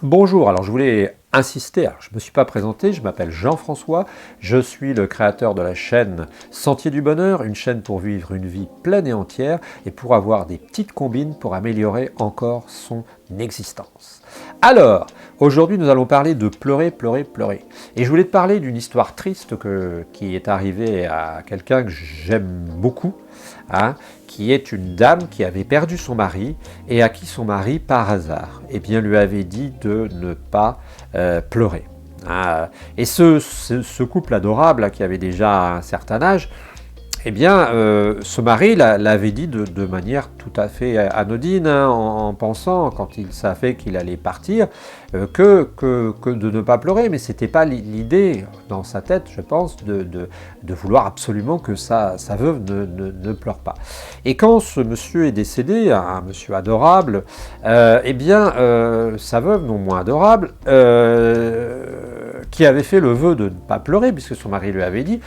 Bonjour, alors je voulais insister, alors je ne me suis pas présenté, je m'appelle Jean-François, je suis le créateur de la chaîne Sentier du Bonheur, une chaîne pour vivre une vie pleine et entière et pour avoir des petites combines pour améliorer encore son existence. Alors, aujourd'hui nous allons parler de pleurer, pleurer, pleurer. Et je voulais te parler d'une histoire triste qui est arrivée à quelqu'un que j'aime beaucoup, qui est une dame qui avait perdu son mari et à qui son mari, par hasard, lui avait dit de ne pas pleurer. Et ce couple adorable, qui avait déjà un certain âge, ce mari l'avait dit de manière tout à fait anodine, en pensant, quand il savait qu'il allait partir, que de ne pas pleurer. Mais ce n'était pas l'idée dans sa tête, je pense, de vouloir absolument que sa veuve ne pleure pas. Et quand ce monsieur est décédé, un monsieur adorable, sa veuve, non moins adorable, qui avait fait le vœu de ne pas pleurer, puisque son mari lui avait dit,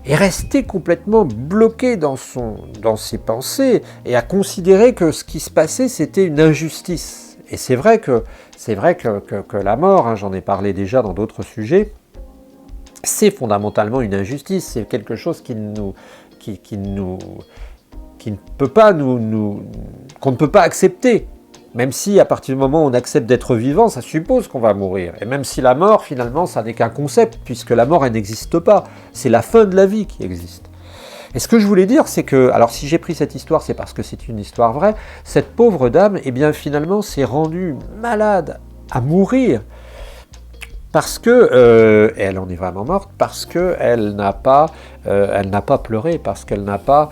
est resté complètement bloqué dans ses pensées et a considéré que ce qui se passait, c'était une injustice. Et c'est vrai que la mort, j'en ai parlé déjà dans d'autres sujets, c'est fondamentalement une injustice, c'est quelque chose qu'on ne peut pas accepter. Même si, à partir du moment où on accepte d'être vivant, ça suppose qu'on va mourir. Et même si la mort, finalement, ça n'est qu'un concept, puisque la mort, elle n'existe pas. C'est la fin de la vie qui existe. Et ce que je voulais dire, c'est que, alors si j'ai pris cette histoire, c'est parce que c'est une histoire vraie, cette pauvre dame, finalement, s'est rendue malade à mourir, parce que, elle en est vraiment morte, parce qu'elle n'a pas pleuré, parce qu'elle n'a pas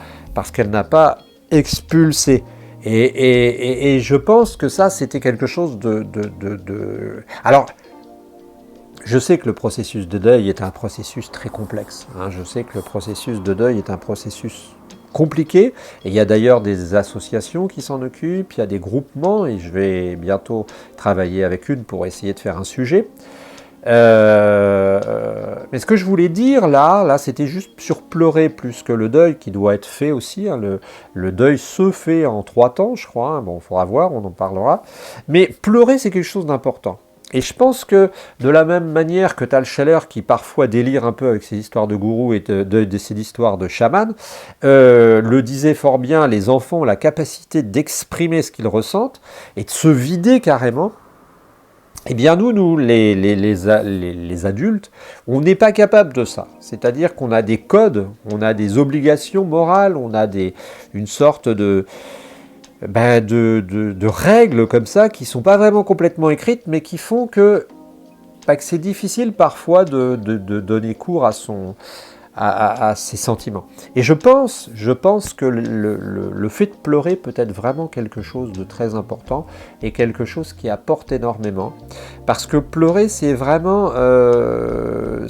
expulsé. Et je pense que ça, c'était quelque chose Alors, je sais que le processus de deuil est un processus très complexe. Je sais que le processus de deuil est un processus compliqué. Et il y a d'ailleurs des associations qui s'en occupent, il y a des groupements, et je vais bientôt travailler avec une pour essayer de faire un sujet. Mais ce que je voulais dire là, c'était juste sur pleurer plus que le deuil qui doit être fait aussi. Le deuil se fait en 3 temps, je crois. Bon, il faudra voir, on en parlera. Mais pleurer, c'est quelque chose d'important. Et je pense que de la même manière que Tal Scheller, qui parfois délire un peu avec ses histoires de gourous et de ses histoires de chaman, le disait fort bien, les enfants ont la capacité d'exprimer ce qu'ils ressentent et de se vider carrément. Nous, les adultes, on n'est pas capable de ça. C'est-à-dire qu'on a des codes, on a des obligations morales, on a une sorte de règles comme ça qui ne sont pas vraiment complètement écrites, mais qui font que c'est difficile parfois de donner cours à ses sentiments. Et je pense que le fait de pleurer peut être vraiment quelque chose de très important et quelque chose qui apporte énormément. Parce que pleurer, c'est vraiment ne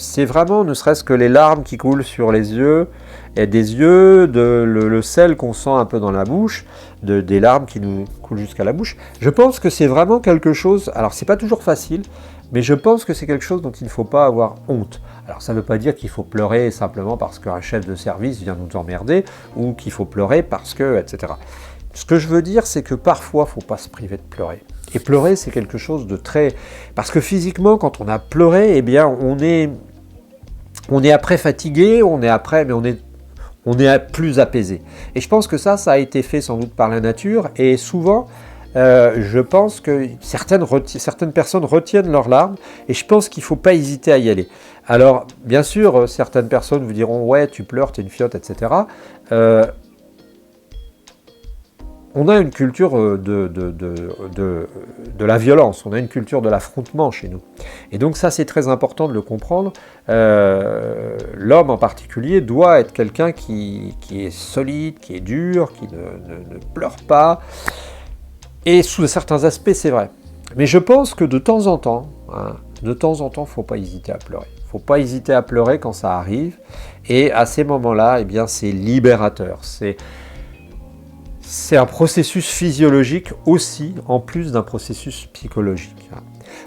serait-ce que les larmes qui coulent sur les yeux, et des yeux, le sel qu'on sent un peu dans la bouche, des larmes qui nous coulent jusqu'à la bouche. Je pense que c'est vraiment quelque chose, alors c'est pas toujours facile, mais je pense que c'est quelque chose dont il ne faut pas avoir honte. Alors ça ne veut pas dire qu'il faut pleurer simplement parce qu'un chef de service vient nous emmerder, ou qu'il faut pleurer parce que, etc. Ce que je veux dire, c'est que parfois, il ne faut pas se priver de pleurer. Et pleurer, c'est quelque chose de très... Parce que physiquement, quand on a pleuré, on est après fatigué, on est plus apaisé. Et je pense que ça a été fait sans doute par la nature, et souvent... je pense que certaines personnes retiennent leurs larmes et je pense qu'il ne faut pas hésiter à y aller. Alors, bien sûr, certaines personnes vous diront « ouais, tu pleures, t'es une fiotte, etc. » On a une culture de la violence, on a une culture de l'affrontement chez nous. Et donc ça, c'est très important de le comprendre. L'homme en particulier doit être quelqu'un qui est solide, qui est dur, qui ne pleure pas. Et sous certains aspects, c'est vrai. Mais je pense que de temps en temps, il ne faut pas hésiter à pleurer. Il ne faut pas hésiter à pleurer quand ça arrive. Et à ces moments-là, c'est libérateur. C'est un processus physiologique aussi, en plus d'un processus psychologique.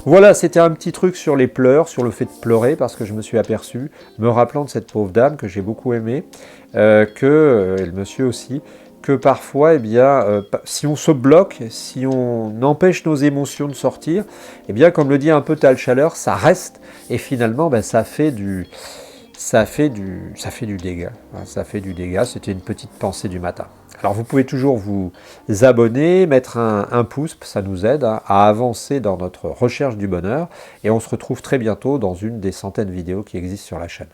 Voilà, c'était un petit truc sur les pleurs, sur le fait de pleurer, parce que je me suis aperçu, me rappelant de cette pauvre dame que j'ai beaucoup aimée, le monsieur aussi, que parfois, eh bien, si on se bloque, si on empêche nos émotions de sortir, eh bien, comme le dit un peu Tal Chaleur, ça reste et finalement, ben, ça fait du dégât. Ça fait du dégât. C'était une petite pensée du matin. Alors vous pouvez toujours vous abonner, mettre un pouce, ça nous aide à avancer dans notre recherche du bonheur. Et on se retrouve très bientôt dans une des centaines de vidéos qui existent sur la chaîne.